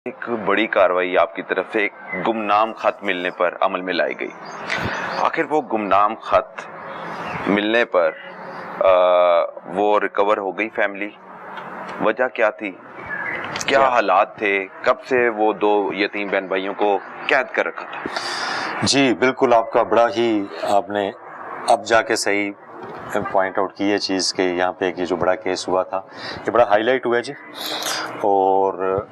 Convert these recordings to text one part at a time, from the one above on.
ایک بڑی کارروائی آپ کی طرف سے ایک گمنام خط ملنے پر عمل میں لائی گئی. آخر وہ گمنام خط ملنے پر وہ ریکور ہو گئی فیملی؟ وجہ کیا تھی؟ کیا حالات تھے؟ کب سے وہ دو یتیم بہن بھائیوں کو قید کر رکھا تھا؟ جی بالکل، آپ کا بڑا ہی آپ نے اب جا کے صحیح پوائنٹ آؤٹ کی یہ چیز کہ یہاں پہ یہ جو بڑا کیس ہوا تھا یہ بڑا ہائی لائٹ ہوا ہے جی. اور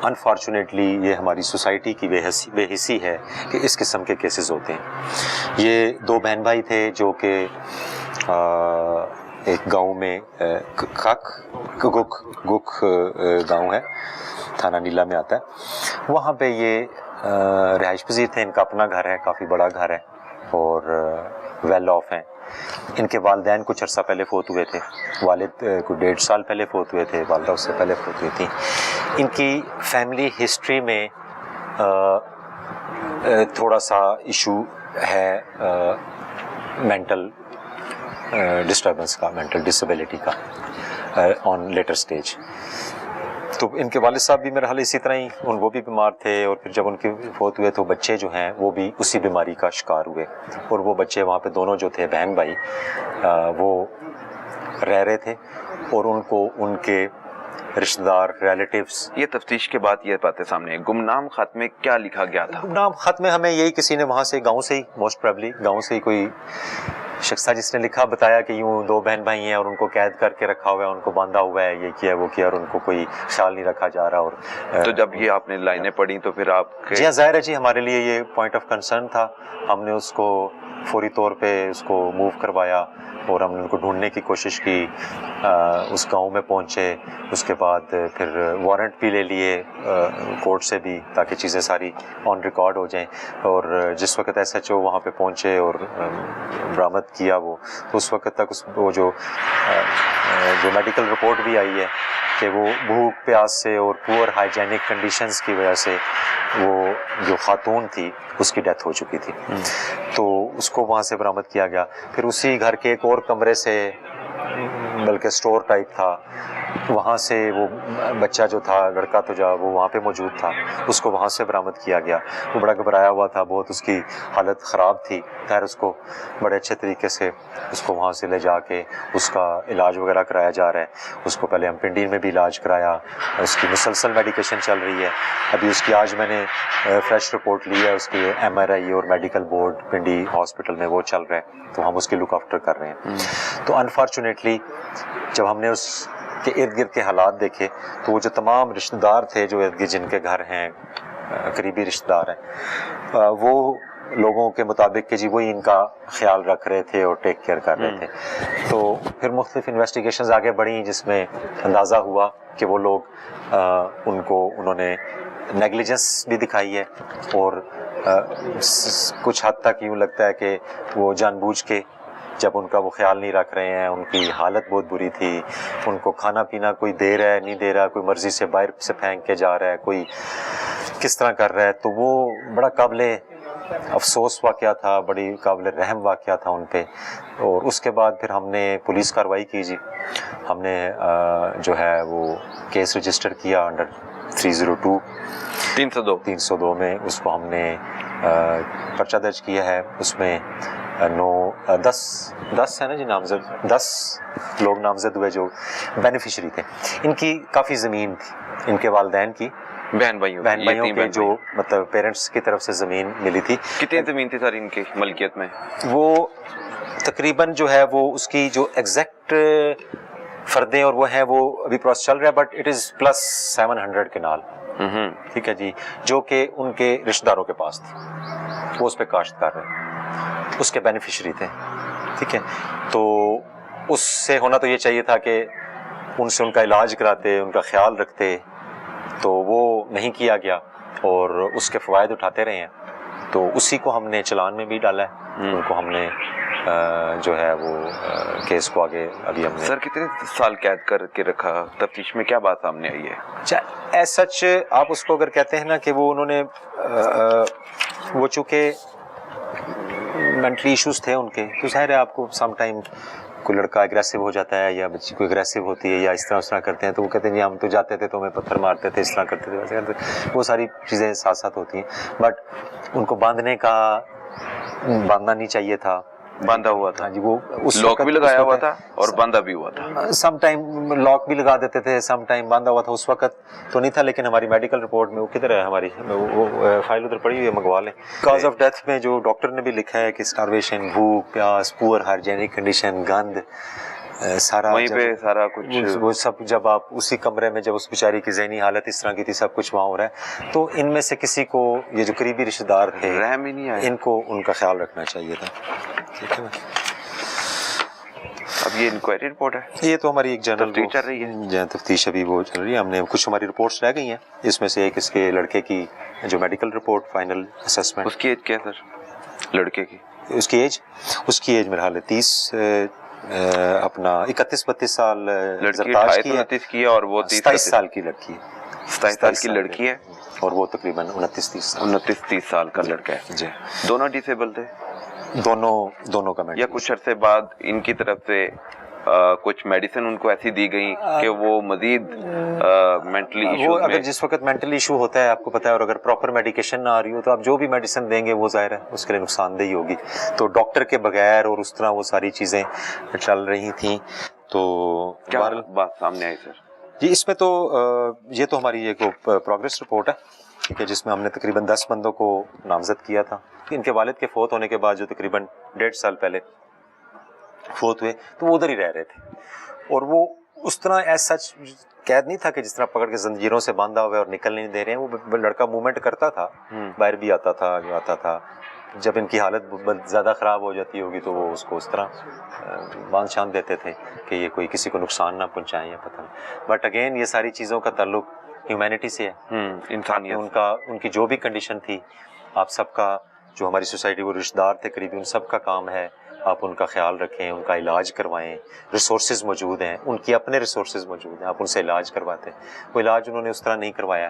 انفارچونیٹلی یہ ہماری سوسائٹی کی بے حسی ہے کہ اس قسم کے کیسز ہوتے ہیں. یہ دو بہن بھائی تھے جو کہ ایک گاؤں میں گک گاؤں ہے، تھانہ نیلا میں آتا ہے. وہاں پہ یہ رہائش پذیر تھے. ان کا اپنا گھر ہے، کافی بڑا گھر ہے اور ویل آف ہیں. ان کے والدین کچھ عرصہ پہلے فوت ہوئے تھے. والد کوئی 1.5 سال پہلے فوت ہوئے تھے، والدہ اس سے پہلے فوت ہوئی تھیں. ان کی فیملی ہسٹری میں تھوڑا سا ایشو ہے مینٹل ڈسٹربنس کا، مینٹل ڈسیبلٹی کا آن لیٹر سٹیج. تو ان کے والد صاحب بھی میرا حال اسی طرح ہی وہ بھی بیمار تھے، اور پھر جب ان کے فوت ہوئے تو بچے جو ہیں وہ بھی اسی بیماری کا شکار ہوئے. اور وہ بچے وہاں پہ دونوں جو تھے بہن بھائی وہ رہ رہے تھے، اور ان کو ان کے رشتہ دار ریلیٹیوز. یہ تفتیش کے بعد یہ باتیں سامنے ہیں. گمنام خط میں کیا لکھا گیا تھا؟ گمنام خط میں ہمیں یہی کسی نے وہاں سے گاؤں سے ہی موسٹ پروبلی گاؤں سے ہی کوئی شخص تھا جس نے لکھا، بتایا کہ یوں دو بہن بھائی ہیں اور ان کو قید کر کے رکھا ہوا ہے، ان کو باندھا ہوا ہے، یہ کیا وہ کیا، اور ان کو کوئی خیال نہیں رکھا جا رہا. اور تو جب یہ آپ نے لائنیں پڑھی تو پھر آپ جی ہاں ظاہر ہے جی ہمارے لیے یہ پوائنٹ آف کنسرن تھا. ہم نے اس کو فوری طور پہ اس کو موو کروایا اور ہم نے ان کو ڈھونڈنے کی کوشش کی. اس گاؤں میں پہنچے، اس کے بعد پھر وارنٹ بھی لے لیے کورٹ سے بھی تاکہ چیزیں ساری آن ریکارڈ ہو جائیں. اور جس وقت ایس ایچ او وہاں پہ پہنچے اور برآمد کیا وہ، تو اس وقت تک وہ جو میڈیکل رپورٹ بھی آئی ہے کہ وہ بھوک پیاس سے اور پور ہائیجینک کنڈیشنز کی وجہ سے وہ جو خاتون تھی اس کی ڈیتھ ہو چکی تھی. تو اس کو وہاں سے برآمد کیا گیا. پھر اسی گھر کے ایک اور کمرے سے، بلکہ سٹور ٹائپ تھا، وہاں سے وہ بچہ جو تھا، لڑکا تو جو وہ وہاں پہ موجود تھا، اس کو وہاں سے برآمد کیا گیا. وہ بڑا گھبرایا ہوا تھا، بہت اس کی حالت خراب تھی. خیر اس کو بڑے اچھے طریقے سے اس کو وہاں سے لے جا کے اس کا علاج وغیرہ کرایا جا رہا ہے. اس کو پہلے ہم پنڈین میں بھی علاج کرایا، اس کی مسلسل میڈیکیشن چل رہی ہے. ابھی اس کی آج میں نے فریش رپورٹ لی ہے، اس کی MRI اور میڈیکل بورڈ پنڈی ہاسپٹل میں وہ چل رہا ہے، تو ہم اس کی لک آفٹر کر رہے ہیں. تو انفارچونیٹلی جب ہم نے اس کے ارد گرد کے حالات دیکھے تو وہ جو تمام رشتہ دار تھے جو ارد گرد جن کے گھر ہیں، قریبی رشتہ دار ہیں، وہ لوگوں کے مطابق کہ جی وہی ان کا خیال رکھ رہے تھے اور ٹیک کیئر کر رہے تھے. تو پھر مختلف انویسٹیگیشنز آگے بڑھیں جس میں اندازہ ہوا کہ وہ لوگ انہوں نے نیگلیجنس بھی دکھائی ہے، اور کچھ حد تک یوں لگتا ہے کہ وہ جان بوجھ کے جب ان کا وہ خیال نہیں رکھ رہے ہیں. ان کی حالت بہت بری تھی، ان کو کھانا پینا کوئی دے رہا ہے نہیں دے رہا، کوئی مرضی سے باہر سے پھینک کے جا رہا ہے، کوئی کس طرح کر رہا ہے. تو وہ بڑا قابل افسوس واقعہ تھا، بڑی قابل رحم واقعہ تھا ان پہ. اور اس کے بعد پھر ہم نے پولیس کارروائی کی جی. ہم نے جو ہے وہ کیس رجسٹر کیا انڈر 302 میں. اس کو ہم نے پرچہ درج کیا ہے. اس میں 10 ہے نا جی نامزد، 10 لوگ نامزد ہوئے جو بینیفیشری تھے. ان کی کافی زمین تھی، ان کے والدین کی، بہن بھائیوں کے جو مطلب پیرنٹس کی طرف سے زمین ملی تھی. کتنی زمین تھی سر ان کی ملکیت میں؟ وہ تقریباً جو ہے وہ اس کی جو ایگزیکٹ فردیں اور وہ ہیں وہ ابھی پروسیس چل رہا ہے، بٹ اٹ از پلس 700 کنال. ٹھیک ہے جی، جو کہ ان کے رشتہ داروں کے پاس تھی، وہ اس پہ کاشت کر رہے ہیں، اس کے بینیفیشری تھے. ٹھیک ہے، تو اس سے ہونا تو یہ چاہیے تھا کہ ان سے ان کا علاج کراتے، ان کا خیال رکھتے. تو وہ نہیں کیا گیا اور اس کے فوائد اٹھاتے رہے ہیں. تو اسی کو ہم نے چلان میں بھی ڈالا ہے. ان کو ہم نے جو ہے وہ کیس کو آگے ابھی ہم نے. سر کتنے سال قید کر کے رکھا؟ تفتیش میں کیا بات سامنے آئی ہے؟ اچھا ایز سچ آپ اس کو اگر کہتے ہیں نا کہ وہ انہوں نے وہ چونکہ مینٹلی ایشوز تھے ان کے، تو ظاہر ہے آپ کو سم ٹائم کوئی لڑکا اگریسو ہو جاتا ہے یا بچی کوئی اگریسو ہوتی ہے یا اس طرح کرتے ہیں تو وہ کہتے ہیں جی ہم تو جاتے تھے تو ہمیں پتھر مارتے تھے، اس طرح کرتے تھے، ویسے کرتے تھے. وہ ساری چیزیں ساتھ ساتھ ہوتی ہیں، بٹ ان کو باندھنا نہیں چاہیے تھا. باندھا ہوا تھا. ہاں جی، وہ اس لاک بھی لگایا ہوا تھا اور سم- باندھا بھی ہوا تھا. سم ٹائم لاک بھی لگا دیتے تھے، سم ٹائم باندھا ہوا تھا. اس وقت تو نہیں تھا، لیکن ہماری میڈیکل رپورٹ میں وہ کدھر ہے ہماری، وہ فائل ادھر پڑی ہوئی ہے، منگوا لیں. کاز آف ڈیتھ میں جو ڈاکٹر نے بھی لکھا ہے کہ اسٹارویشن، بھوک پیاس، پور ہائیجینک کنڈیشن، گند، سارا وہیں پہ سارا کچھ وہ سب جب آپ اسی کمرے میں، جب اس بیچاری کی ذہنی حالت اس طرح کی تھی، سب کچھ وہاں ہو رہا ہے، تو ان میں سے کسی کو، یہ جو قریبی رشتہ دار تھے، رحم ہی نہیں آیا. ان کو ان کا خیال رکھنا چاہیے تھا. ٹھیک ہے نا؟ اب یہ انکوائری رپورٹ ہے، یہ تو ہماری ایک جنرل تفتیش چل رہی ہے. جہاں تفتیش ابھی وہ چل رہی ہے. ہم نے کچھ ہماری رپورٹس رہ گئی ہیں، اس میں سے ایک اس کے لڑکے کی جو میڈیکل رپورٹ فائنل اسسمنٹ. اس کی ایج کیا ہے سر لڑکے کی؟ اس کی ایج میرا حال ہے 30 اپنا 31-32 سال لڑکی زرتاج کی ہے، 28-29 کی ہے اور وہ 27 سال کی لڑکی ہے. 27 سال کی لڑکی ہے اور وہ تقریباً 29-30 سال. 29-30 سال کا لڑکا ہے. جی، دونوں ڈسیبل تھے دونوں کا یا کچھ عرصے بعد ان کی طرف سے کچھ میڈیسن ان کو ایسی دی گئی کہ وہ مزید مینٹلی وہ ایشوز اگر میں؟ جس وقت مینٹل ایشو ہوتا ہے، آپ کو پتا ہے، اور اگر پراپر میڈیکیشن نہ آ رہی ہو تو آپ جو بھی میڈیسن دیں گے وہ ظاہر ہے اس کے لیے نقصان دہی ہوگی. تو ڈاکٹر کے بغیر اور اس طرح وہ ساری چیزیں چل رہی تھیں. تو کیا بات سامنے آئی سر؟ جی، اس میں تو یہ تو ہماری ایک پروگریس رپورٹ ہے، ٹھیک ہے، جس میں ہم نے تقریباً 10 بندوں کو نامزد کیا تھا. ان کے والد کے فوت ہونے کے بعد جو تقریباً 1.5 سال پہلے فوت ہوئے، تو وہ ادھر ہی رہ رہے تھے. اور وہ اس طرح ایز سچ قید نہیں تھا کہ جس طرح پکڑ کے زنجیروں سے باندھا ہوا ہے اور نکلنے نہیں دے رہے ہیں. وہ لڑکا موومنٹ کرتا تھا، باہر بھی آتا تھا، جو آتا تھا. جب ان کی حالت زیادہ خراب ہو جاتی ہوگی تو وہ اس کو اس طرح باندھ چھان دیتے تھے کہ یہ کوئی کسی کو نقصان نہ پہنچائیں یا پتہ نہیں. بٹ اگین یہ ساری چیزوں کا تعلق ہیومینٹی سے ہے، انسانیت. ان کی جو بھی کنڈیشن تھی، آپ سب کا جو ہماری سوسائٹی وہ رشتہ دار تھے قریبی، ان سب کا کام ہے آپ ان کا خیال رکھیں، ان کا علاج کروائیں. ریسورسز موجود ہیں، ان کی اپنے ریسورسز موجود ہیں، آپ ان سے علاج کرواتے ہیں. وہ علاج انہوں نے اس طرح نہیں کروایا.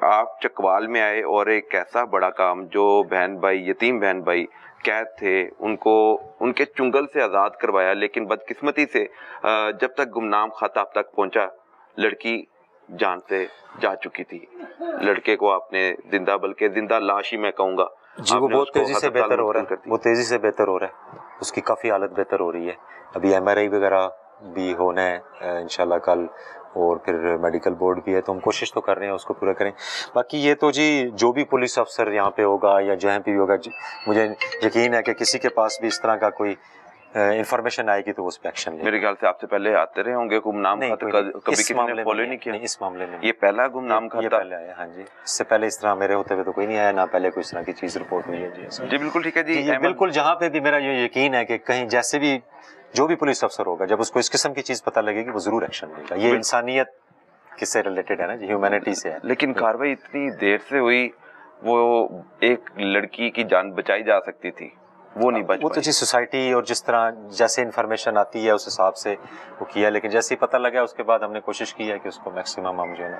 آپ چکوال میں آئے اور ایک ایسا بڑا کام، جو بہن بھائی، یتیم بہن بھائی قید تھے، ان کو ان کے چنگل سے آزاد کروایا. لیکن بدقسمتی سے جب تک گمنام خط آپ تک پہنچا، لڑکی جان سے جا چکی تھی. لڑکے کو آپ نے زندہ، بلکہ زندہ لاش ہی میں کہوں گا. جی، وہ بہت تیزی سے بہتر ہو رہا ہے، وہ تیزی سے بہتر ہو رہا ہے. اس کی کافی حالت بہتر ہو رہی ہے. ابھی MRI وغیرہ بھی ہونا ہے انشاءاللہ کل، اور پھر میڈیکل بورڈ بھی ہے، تو ہم کوشش تو کر رہے ہیں اس کو پورا کریں. باقی یہ تو جی جو بھی پولیس افسر یہاں پہ ہوگا یا جہاں پہ بھی ہوگا، مجھے یقین ہے کہ کسی کے پاس بھی اس طرح کا کوئی انفارمیشن آئے گی تو اس پہ ایکشن لیں. میرے خیال سے آپ سے پہلے آتے رہے ہوں گے گمنام خط، کبھی کسی نے فالو نہیں کیا؟ اس معاملے میں یہ پہلا گمنام خط تھا؟ پہلے آیا. ہاں جی، اس سے پہلے اس طرح میرے ہوتے ہوئے تو کوئی نہیں آیا، نہ پہلے کوئی اس طرح کی چیز رپورٹ ہوئی ہے. جی بالکل ٹھیک ہے جی. یہ بالکل جہاں پہ بھی میرا یہ یقین ہے کہ کہیں جیسے بھی جو بھی پولیس افسر ہوگا، جب اس کو اس قسم کی چیز پتہ لگے گی وہ ضرور ایکشن لے گا. یہ انسانیت کس سے ریلیٹڈ ہے نا جی، ہیومینٹی سے ہے. لیکن کاروائی اتنی دیر سے ہوئی، وہ ایک لڑکی کی جان بچائی جا سکتی تھی، وہ نہیں بچ وہ تو پائی. جی سوسائٹی اور جس طرح جیسے انفارمیشن آتی ہے اس حساب سے وہ کیا، لیکن جیسے ہی پتہ لگا اس کے بعد ہم نے کوشش کی ہے کہ اس کو میکسیمم ہم جو ہے نا